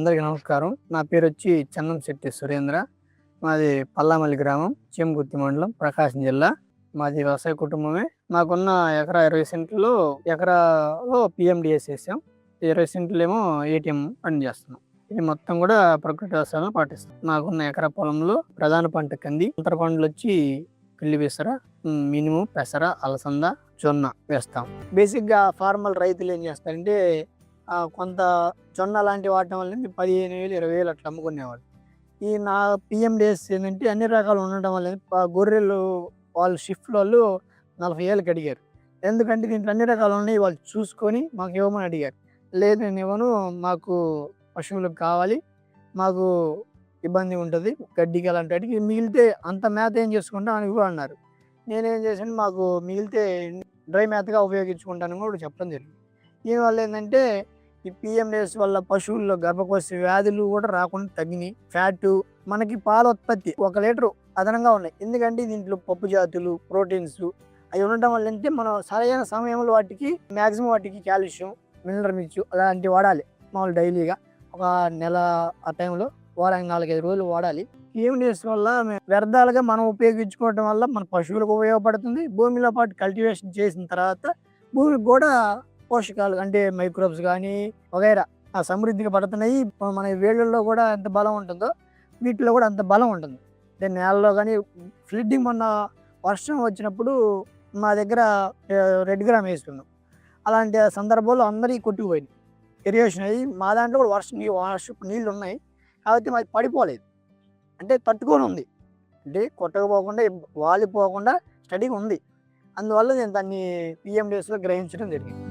అందరికీ నమస్కారం. నా పేరొచ్చి చెన్నంశెట్టి సురేంద్ర. మాది పల్లామల్లి గ్రామం, చీమకుర్తి మండలం, ప్రకాశం జిల్లా. మాది వ్యవసాయ కుటుంబమే. మాకున్న ఎకరా 20 సెంట్లలో ఎకరాలో పిఎండిఎస్ వేసాం. 20 సెంట్లేమో ఏటీఎం పని చేస్తున్నాం. ఇది మొత్తం కూడా ప్రకృతి వ్యవసాయం పాటిస్తాం. మాకున్న ఎకరా పొలంలో ప్రధాన పంట కంది, అంతర పంటలు వచ్చి పిల్లి పెసర, మినుము, పెసర, అలసంద, జొన్న వేస్తాం. బేసిక్గా ఫార్మల్ రైతులు ఏం చేస్తారంటే కొంత జొన్న లాంటి వాడటం వల్ల 15,000, 20,000 అట్లా అమ్ముకునేవాళ్ళు. ఈ నా పిఎండిఎస్ ఏంటంటే అన్ని రకాలు ఉండటం వల్ల గొర్రెలు వాళ్ళు షిఫ్ట్ వాళ్ళు 40,000కి అడిగారు. ఎందుకంటే దీంట్లో అన్ని రకాలు ఉన్నాయి, వాళ్ళు చూసుకొని మాకు ఇవ్వమని అడిగారు. లేదు నేను ఇవ్వను, మాకు పశువులకు కావాలి, మాకు ఇబ్బంది ఉంటుంది గడ్డికి అలాంటి వాటికి, మిగిలితే అంత మేత ఏం చేసుకుంటాం అని ఇవ్వ అన్నారు. నేనేం చేశాను, మాకు మిగిలితే డ్రై మేతగా ఉపయోగించుకుంటాను కూడా చెప్పడం జరిగింది. దీనివల్ల ఏంటంటే ఈ పిఎండిఎస్ వల్ల పశువుల్లో గర్భకోశ వ్యాధులు కూడా రాకుండా తగ్గినాయి. ఫ్యాటు, మనకి పాల ఉత్పత్తి 1 లీటరు అదనంగా ఉన్నాయి. ఎందుకంటే దీంట్లో పప్పు జాతులు, ప్రోటీన్స్ అవి ఉండటం వల్ల అంటే మనం సరైన సమయంలో వాటికి మ్యాక్సిమం వాటికి కాల్షియం, మినరల్ మిక్స్ అలాంటివి వాడాలి. మామూలు డైలీగా ఒక నెల ఆ టైంలో వారానికి 4-5 రోజులు వాడాలి. పిఎండిఎస్ వల్ల వ్యర్థాలుగా మనం ఉపయోగించుకోవడం వల్ల మన పశువులకు ఉపయోగపడుతుంది. భూమిలో పాటు కల్టివేషన్ చేసిన తర్వాత భూమికి కూడా పోషకాలు అంటే మైక్రోబ్స్ కానీ వగైరా సమృద్ధిగా పడుతున్నాయి. మన వేళ్ళల్లో కూడా ఎంత బలం ఉంటుందో వీటిలో కూడా అంత బలం ఉంటుంది. అంటే నేలలో కానీ ఫ్లడ్డింగ్, మొన్న వర్షం వచ్చినప్పుడు మా దగ్గర రెడ్ గ్రామ్ వేసుకున్నాం. అలాంటి సందర్భంలో అందరికీ కొట్టుకుపోయింది, ఇరిగేషన్ అయ్యి. మా దాంట్లో కూడా వర్షపు నీళ్ళు ఉన్నాయి, కాబట్టి మాది పడిపోలేదు, అంటే తట్టుకొని ఉంది, అంటే కొట్టకపోకుండా వాలిపోకుండా స్టడీగా ఉంది. అందువల్ల నేను దాన్ని పిఎండిఎస్లో గ్రహించడం జరిగింది.